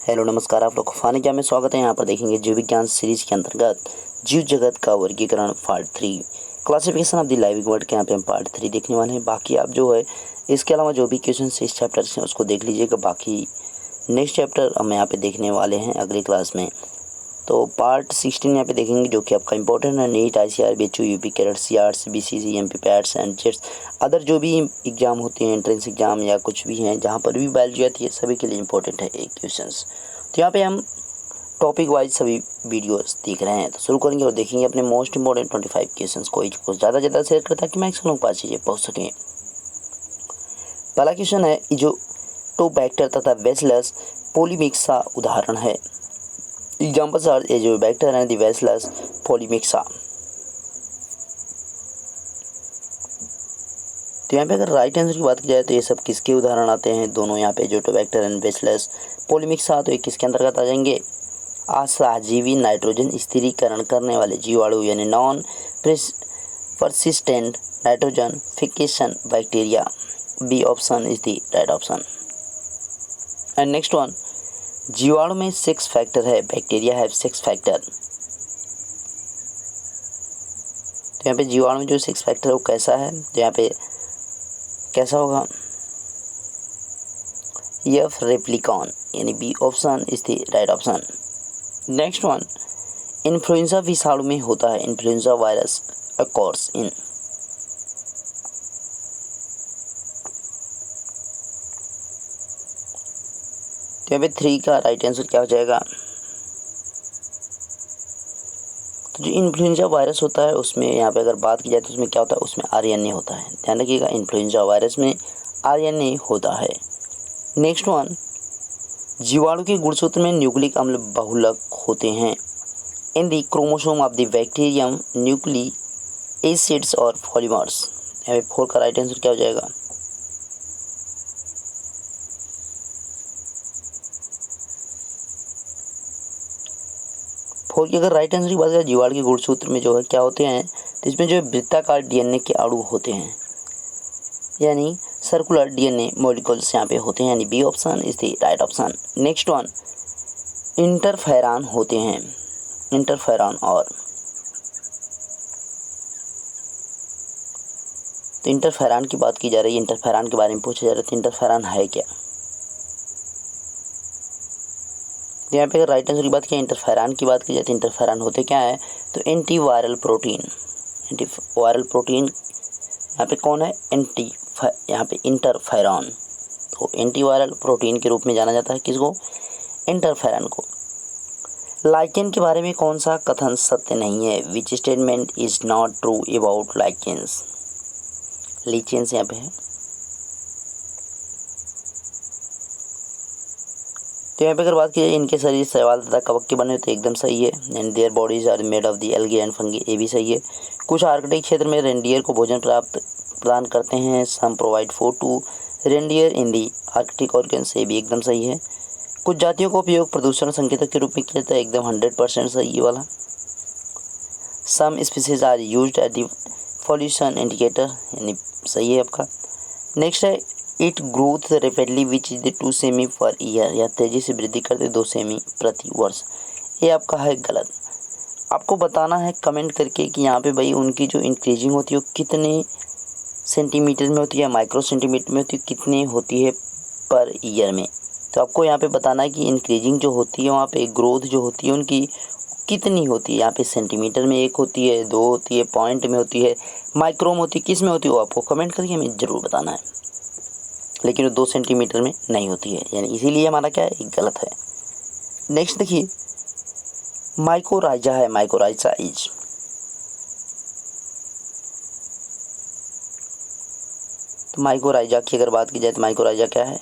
Hello नमस्कार, आप लोग को फानी क्या में स्वागत है। यहाँ पर देखेंगे जीव विज्ञान सीरीज के अंतर्गत जीव जगत का वर्गीकरण part 3 classification of the living world के यहाँ पे हम पार्ट 3 देखने वाले हैं। बाकी आप जो है इसके अलावा जो भी क्वेश्चन इस चैप्टर से उसको देख लीजिएगा। बाकी नेक्स्ट चैप्टर हम यहाँ पे देखने वाले हैं अगली क्लास में। तो पार्ट 16 यहाँ पे देखेंगे जो कि आपका इंपॉर्टेंट है। NEET, ICAR, BHU, UP, cadet, CRT, BCC, MP, PATs and JETs other जो भी एग्ज़ाम होते हैं, एंट्रेंस एग्ज़ाम या कुछ भी हैं जहाँ पर भी बायोलॉजी आती है, सभी के लिए इंपॉर्टेंट है एक क्वेश्चंस। तो यहाँ पे हम टॉपिक वाइज सभी वीडियोस देख रहे हैं। तो शुरू करेंगे और देखेंगे अपने मोस्ट इंपॉर्टेंट 25 क्वेश्चंस को ज़्यादा से ज़्यादा शेयर करता कि मैक्सिमम लोग पास चीज़ें पहुँच सकें। पहला क्वेश्चन है जो टोबैक्टर तथा बेसिलस पोलीमिक्सा उदाहरण है। Examples are Azotobacter and the Bacillus polymyxa. तो यहाँ पे अगर राइट आंसर की बात की जाए तो ये सब किसके उदाहरण आते हैं? दोनों यहाँ पे एजोबैक्टर एंड बेसिलस पोलीमिक्सा, तो ये किसके अंतर्गत आ जाएंगे? असहजीवी नाइट्रोजन स्थिरीकरण करने वाले जीवाणु यानी non persistent nitrogen fixation bacteria. B option is the right option. And next one, जीवाणु में 6 फैक्टर है, बैक्टीरिया हैव 6 फैक्टर। तो यहाँ पे जीवाणु में जो 6 फैक्टर है वो कैसा है? तो यहाँ पे कैसा होगा? एफ रेप्लिकॉन यानी B option is the right option. Next one, influenza विषाणु में होता है, इन्फ्लुएंजा वायरस अकॉर्स इन। तो यहाँ पे 3 का राइट आंसर क्या हो जाएगा? तो जो इन्फ्लुएंजा वायरस होता है उसमें यहाँ पे अगर बात की जाए तो उसमें क्या होता है? उसमें RNA होता है। ध्यान रखिएगा, इन्फ्लुएंजा वायरस में RNA होता है। नेक्स्ट वन, जीवाणु के गुणसूत्र में न्यूक्लिक अम्ल बहुलक होते हैं। In the chromosome of the bacterium nuclei acids और पॉलीमर्स। यहाँ पे 4 का राइट आंसर क्या हो जाएगा? फोर की अगर राइट आंसर की बात करें, जीवाणु के गुणसूत्र में जो है क्या होते हैं? तो इसमें जो है वृत्ताकार DNA के अणु होते हैं, यानी सर्कुलर DNA मॉलिक्यूल्स यहाँ पे होते हैं, यानी B option is the right option. Next one, interferon होते हैं, इंटरफेरॉन और। तो इंटरफेरॉन की बात की जा रही है, इंटरफेरॉन के बारे में पूछा जा रहा है, तो इंटरफेरॉन है क्या? यहाँ पे अगर राइट आंसर की बात की इंटरफेरॉन की बात की जाए तो इंटरफेरॉन होते क्या है? तो anti viral protein. Anti viral protein यहाँ पे कौन है? यहाँ पे इंटरफेरॉन। तो एंटी वायरल प्रोटीन के रूप में जाना जाता है किसको? इंटरफेरॉन को। लाइकेन के बारे में कौन सा कथन सत्य नहीं है? Which statement is not true about lichens? Lichens यहाँ पे है। तो यहाँ पे अगर बात की जाए इनके शरीर शैवाल तथा कवक के बने तो एकदम सही है। And their bodies are made of the algae and fungi, ये भी सही है। कुछ आर्कटिक क्षेत्र में रेंडियर को भोजन प्रदान करते हैं। Some provide food to reindeer in the Arctic organs, ये भी एकदम सही है। कुछ जातियों का उपयोग प्रदूषण संकेतक के रूप में किया जाता है, एकदम 100% सही ये वाला। Some species are used at the pollution indicator, यानी सही है आपका। नेक्स्ट है, it growth rapidly which is the 2 cm per year, या तेज़ी से वृद्धि करते 2 सेमी प्रति वर्ष, ये आपका है गलत। आपको बताना है कमेंट करके कि यहाँ पे भाई उनकी जो इंक्रीजिंग होती है वो कितने सेंटीमीटर में होती है, माइक्रो सेंटीमीटर में होती है, कितने होती है पर ईयर में। तो आपको यहाँ पे बताना है कि इंक्रीजिंग जो होती है वहाँ पे ग्रोथ जो होती है उनकी कितनी होती है। यहाँ पे सेंटीमीटर में 1 होती है, 2 होती है, पॉइंट में होती है, माइक्रो में होती है, किस में होती है वो आपको कमेंट करके हमें ज़रूर बताना है। लेकिन वो 2 सेंटीमीटर में नहीं होती है, यानी इसीलिए हमारा क्या है, गलत है। नेक्स्ट देखिए, माइकोराइजा है, माइकोराइजा इज। तो माइकोराइजा की अगर बात की जाए तो माइकोराइजा क्या है?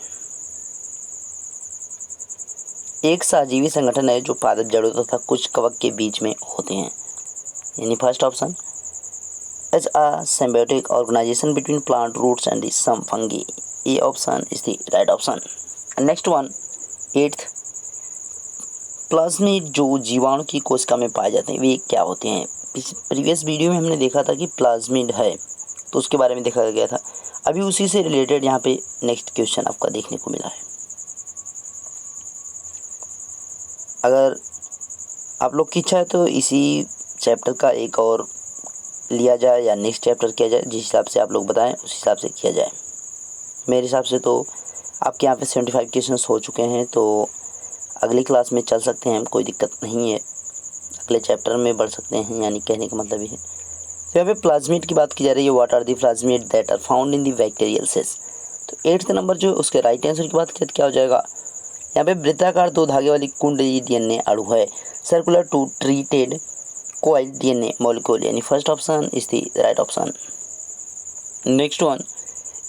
एक सहजीवी संगठन है जो पादप जड़ों तथा कुछ कवक के बीच में होते हैं, यानी first option. Is a symbiotic organisation between plant roots and some fungi, A option is the right option. Next one, 8th, plasmid जो जीवाणु की कोशिका में पाए जाते हैं वे क्या होते हैं? प्रीवियस वीडियो में हमने देखा था कि प्लाज्मिड है, तो उसके बारे में देखा गया था। अभी उसी से रिलेटेड यहाँ पे नेक्स्ट क्वेश्चन आपका देखने को मिला है। अगर आप लोग की इच्छा है तो इसी चैप्टर का एक और लिया जाए या नेक्स्ट चैप्टर किया जाए, जिस हिसाब से आप लोग बताएं उस हिसाब से किया जाए। मेरे हिसाब से तो आपके यहाँ पे 75 क्वेश्चंस हो चुके हैं, तो अगली क्लास में चल सकते हैं हम, कोई दिक्कत नहीं है, अगले चैप्टर में बढ़ सकते हैं, यानी कहने का मतलब ये है। तो यहाँ पे प्लाज्मिड की बात की जा रही है, what are the plasmid that are found in the bacterial cells. तो 8th नंबर जो उसके राइट आंसर की बात की क्या हो जाएगा, यहाँ पे वृत्ताकार 2 धागे वाली कुंडली DNA अणु है, circular to treated coil DNA molecule, यानी first option is the right option. Next one,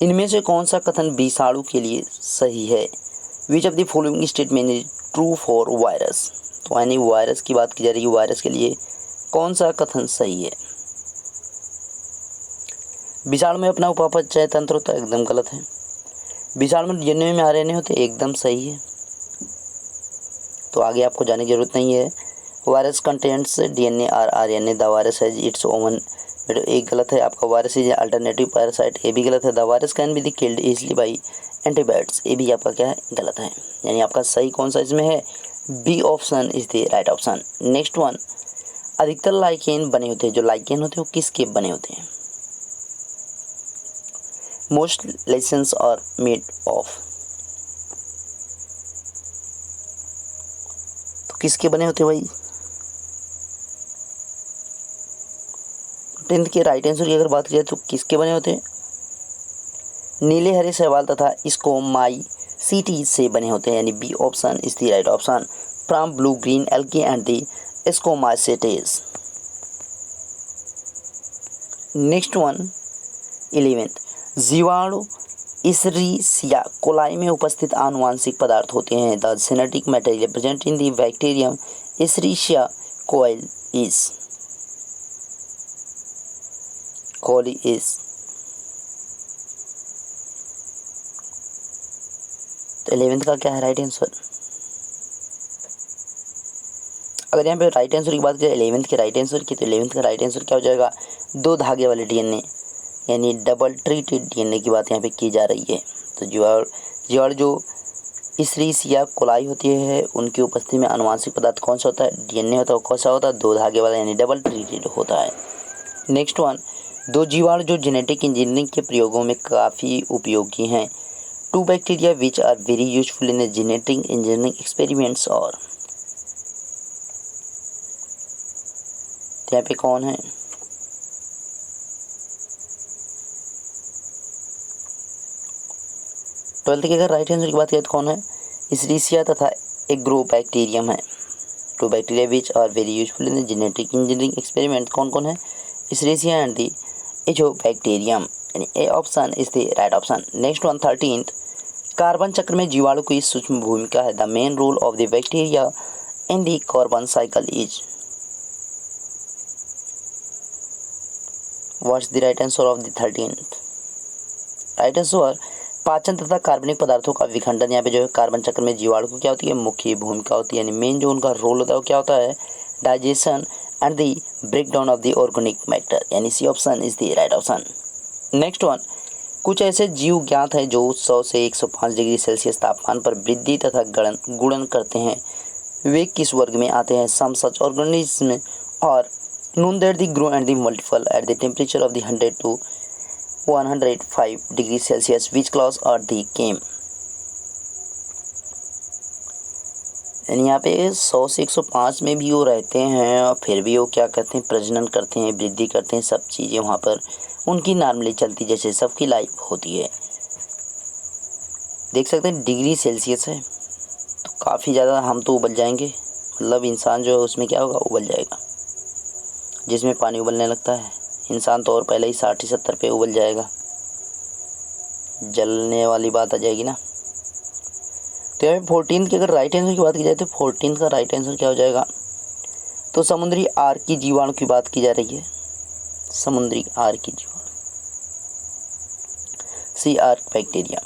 इनमें से कौन सा कथन विषाणु के लिए सही है, which of the following statement is true for virus. तो यानी वायरस की बात की जा रही है, वायरस के लिए कौन सा कथन सही है। विषाणु में अपना उपापचय तंत्र होता है, एकदम गलत है। विषाणु में DNA में RNA होते, एकदम सही है, तो आगे आपको जाने की जरूरत नहीं है। वायरस कंटेंट्स DNA और RNA, the virus has its oven, एक गलत है आपका। वायरस इज अल्टरनेटिव पैरासाइट, ये भी गलत है। The virus can be the killed easily by antibiotics, ये भी आपका क्या है, गलत है। यानी आपका सही कौन सा इसमें है, B option is the right option. Next one, अधिकतर लाइकेन बने होते हैं, जो लाइकेन होते हैं वो किसके बने होते हैं, मोस्ट लेसेंस और मेड ऑफ, तो किसके बने होते हैं भाई। 10th के राइट आंसर की अगर बात की जाए तो किसके बने होते हैं, नीले हरे शैवाल तथा स्कोमाइसीटी से बने होते हैं, यानी B option is the right option, from blue green algae and the ascomycetes. Next one 11th, जीवाणु इशरिशिया कोलाई में उपस्थित आनुवांशिक पदार्थ होते हैं, the genetic material present in the bacterium Escherichia coli is. तो 11th का क्या है राइट आंसर। अगर यहाँ पे राइट आंसर की बात करें 11th के राइट आंसर की, तो 11th का राइट आंसर क्या हो जाएगा, 2 धागे वाले DNA, यानी डबल ट्रीटेड DNA की बात यहाँ पे की जा रही है। तो जीवाणु जो इशरिशिया कोलाई होती है, उनकी उपस्थिति में आनुवांशिक पदार्थ कौन सा होता है, DNA होता है, कौन सा होता है, 2 धागे वाला, यानी डबल ट्रीटेड होता है। नेक्स्ट वन, 2 जीवाणु जो जेनेटिक इंजीनियरिंग के प्रयोगों में काफ़ी उपयोगी हैं, 2 bacteria which are very useful in genetic engineering experiments, और यहाँ पे कौन है, ट्वेल्थ के अगर राइट आंसर की बात करें तो कौन है, इशरिशिया तथा एग्रोबैक्टीरियम है, 2 bacteria which are very useful in genetic engineering experiment, कौन कौन है, इशरिशिया एंड दी एजोबैक्टीरियम, यानी A option is the right option. Next one 13th, carbon चक्र में जीवाणु की सूक्ष्म भूमिका है, the main role of the bacteria in the carbon cycle is, what's the right answer of the 13th। Right answer, पाचन तथा कार्बनिक पदार्थों का विखंडन, यहाँ पे जो है कार्बन चक्र में जीवाणु को क्या होती है, मुख्य भूमिका होती है, यानी मेन जो उनका रोल होता है वो क्या होता है, digestion and the breakdown of the organic matter, यानी C option is the right option. Next one, कुछ ऐसे जीव ज्ञात हैं जो 100 से 105 डिग्री सेल्सियस तापमान पर वृद्धि तथा गुणन करते हैं, वे किस वर्ग में आते हैं, some such organism are known that the grow and the multiple at the temperature of the 100 to 105 degree Celsius, which class are the came, यानी यहाँ पे 100 से 105 में भी वो रहते हैं और फिर भी वो क्या करते हैं, प्रजनन करते हैं, वृद्धि करते हैं, सब चीज़ें वहाँ पर उनकी नॉर्मली चलती जैसे सबकी लाइफ होती है। देख सकते हैं डिग्री सेल्सियस है तो काफ़ी ज़्यादा हम तो उबल जाएंगे, मतलब इंसान जो है उसमें क्या होगा, उबल जाएगा, जिसमें पानी उबलने लगता है इंसान तो और पहले ही 60-70 पे उबल जाएगा, जलने वाली बात आ जाएगी ना। तो यहाँ 14th की अगर राइट आंसर की बात की जाए तो 14th का राइट आंसर क्या हो जाएगा, तो समुद्री आर की जीवाणु की बात की जा रही है, समुद्री आर की जीवाणु, सी आर बैक्टीरिया।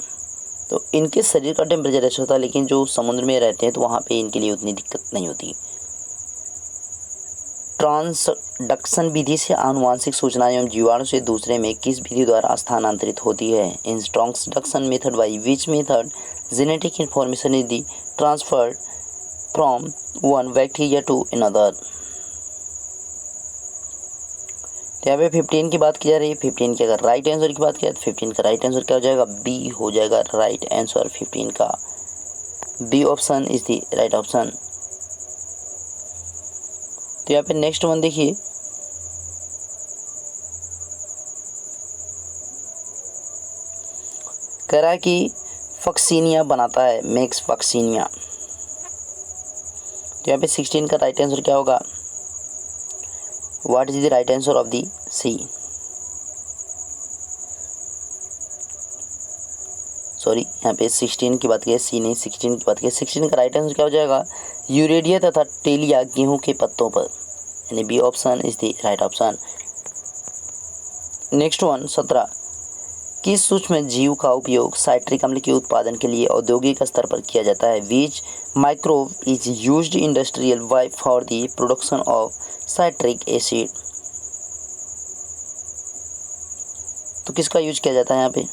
तो इनके शरीर का टेम्परेचर ऐसा होता है, लेकिन जो समुद्र में रहते हैं तो वहाँ पे इनके लिए उतनी दिक्कत नहीं होती। ट्रांसडक्शन विधि से आनुवांशिक सूचनाएं एवं जीवाणु से दूसरे में किस विधि द्वारा स्थानांतरित होती है, in transduction method by which method genetic information is the transferred from one bacteria to another. तो यहाँ पे 15 की बात की जा रही है। 15 की अगर राइट आंसर की बात किया तो 15 का राइट आंसर क्या हो जाएगा, बी हो जाएगा राइट आंसर 15 का। B option is the right option. तो यहाँ पे नेक्स्ट वन देखिए, कह रहा है कि फक्सीनिया बनाता है, मेक्स फक्सीनिया। तो यहाँ पे 16 का राइट आंसर क्या होगा, what is the right answer of the C, sorry यहाँ पे 16 की बात की है, सी नहीं 16 की बात की है। 16 का राइट आंसर क्या हो जाएगा, यूरेडिया तथा टेलिया गेहूं के पत्तों पर, यानी B option is the right option. Next one 17, किस सूक्ष्म जीव का उपयोग साइट्रिक अम्ल के उत्पादन के लिए औद्योगिक स्तर पर किया जाता है, which microbe is used industrially for the production of citric acid. तो किसका यूज किया जाता है यहाँ पे,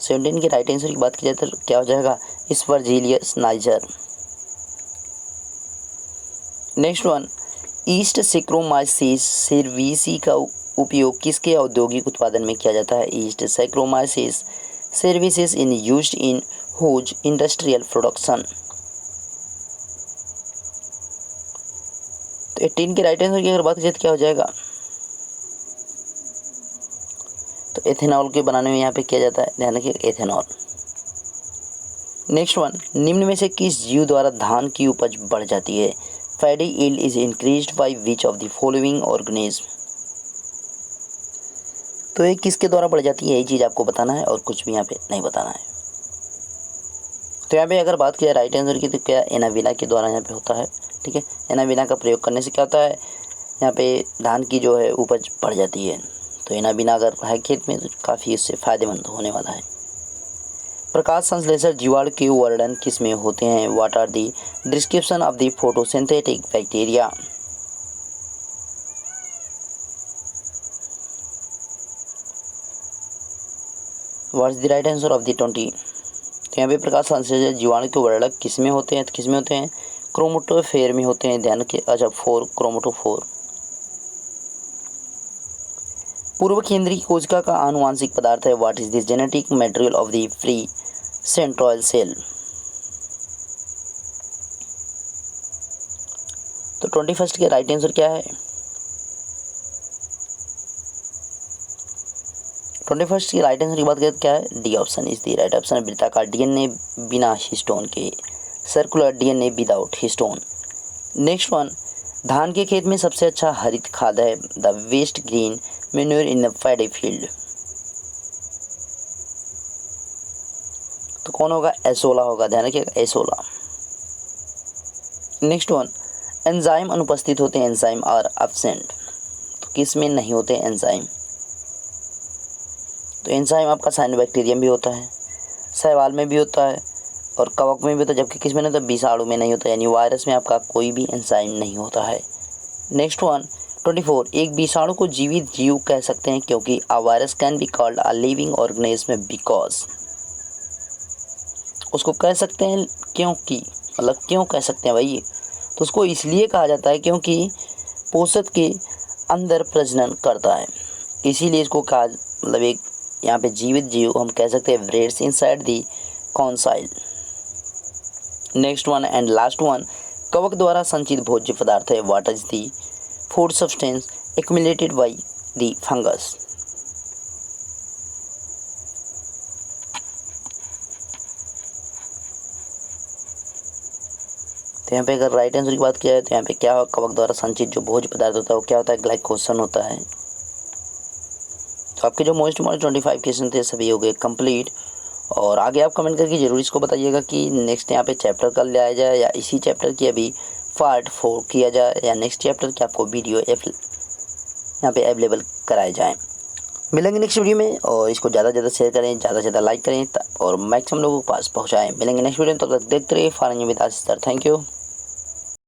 17 के राइट आंसर की बात की जाए तो क्या हो जाएगा, Aspergillus niger. Next one, yeast Saccharomyces cerevisiae का उपयोग किसके औद्योगिक उत्पादन में किया जाता है, yeast Saccharomyces cerevisiae in used in whose industrial production. तो 18 के राइट आंसर की अगर बात की जाए तो क्या हो जाएगा, तो एथेनॉल के बनाने में यहाँ पे किया जाता है, ध्यान रखिए एथेनॉल। नेक्स्ट वन, निम्न में से किस जीव द्वारा धान की उपज बढ़ जाती है, paddy yield is increased by which of the following organism. तो ये किसके द्वारा बढ़ जाती है, यही चीज़ आपको बताना है और कुछ भी यहाँ पे नहीं बताना है। तो यहाँ पे अगर बात की जाए राइट आंसर की तो क्या एनाविना के द्वारा यहाँ पे होता है, ठीक है। एनाविना का प्रयोग करने से क्या होता है, यहाँ पे धान की जो है उपज बढ़ जाती है। तो एनाविना अगर है खेत में तो काफ़ी इससे फ़ायदेमंद होने वाला है। प्रकाश संश्लेषण जीवाणु के वर्णन किस में होते हैं, what are the description of the photosynthetic bacteria. What is the right answer of the 20। तो यहाँ पे प्रकाश संश्लेषण जीवाणु के वर्णक किस में होते हैं, तो किस में होते हैं, क्रोमेटोफोर में होते हैं, ध्यान रखिए। अच्छा 4 क्रोमेटोफोर। पूर्व केंद्रीय कोशिका का आनुवांशिक पदार्थ है, what is the genetic material of the free centroid cell. तो 21 के राइट आंसर क्या है, 21 की राइट आंसर की बात करें तो क्या है, D option is the right option. वृत्ताकार डीएनए बिना हिस्टोन के, circular DNA without histone. Next one, धान के खेत में सबसे अच्छा हरित खाद है, the best green manure in the paddy field. तो कौन होगा, एसोला होगा, ध्यान रखिएगा एसोला। नेक्स्ट वन, एंजाइम अनुपस्थित होते हैं, एंजाइम आर एब्सेंट। तो किस में नहीं होते एंजाइम, तो एंजाइम आपका साइनोबैक्टीरियम भी होता है, शैवाल में भी होता है और कवक में भी होता है, जबकि किस में नहीं होता, विषाणु में नहीं होता, यानी वायरस में आपका कोई भी एंजाइम नहीं होता है। नेक्स्ट वन 24, एक विषाणु को जीवित जीव कह सकते हैं क्योंकि a virus can be called a living organism because. उसको कह सकते हैं क्योंकि, मतलब क्यों कह सकते हैं भाई, तो उसको इसलिए कहा जाता है क्योंकि पोषक के अंदर प्रजनन करता है, इसीलिए इसको कहा, मतलब एक यहाँ पे जीवित जीव हम कह सकते हैं breads inside the console. Next one and last one, कवक द्वारा संचित भोज्य पदार्थ है, what is the food substance accumulated by the fungus. तो यहाँ पे अगर राइट आंसर की बात किया जाए तो यहाँ पे क्या हो, कवक द्वारा संचित जो भोज्य पदार्थ होता है वो क्या होता है, ग्लाइकोजन होता है। तो आपके जो मोस्ट इम्पॉर्टेंट 25 क्वेश्चन थे सभी हो गए कंप्लीट। और आगे आप कमेंट करके ज़रूर इसको बताइएगा कि नेक्स्ट यहाँ पे चैप्टर कल ले आया जाए या इसी चैप्टर की अभी पार्ट 4 किया जाए या नेक्स्ट चैप्टर की आपको वीडियो यहाँ पे अवेलेबल कराए जाएँ। मिलेंगे नेक्स्ट वीडियो में और इसको ज़्यादा से ज़्यादा शेयर करें, ज़्यादा से ज़्यादा लाइक करें और मैक्सिमम लोगों के पास पहुँचाएँ। मिलेंगे नेक्स्ट वीडियो में, तब तक देखते रहिए foreign with a sister. Thank you.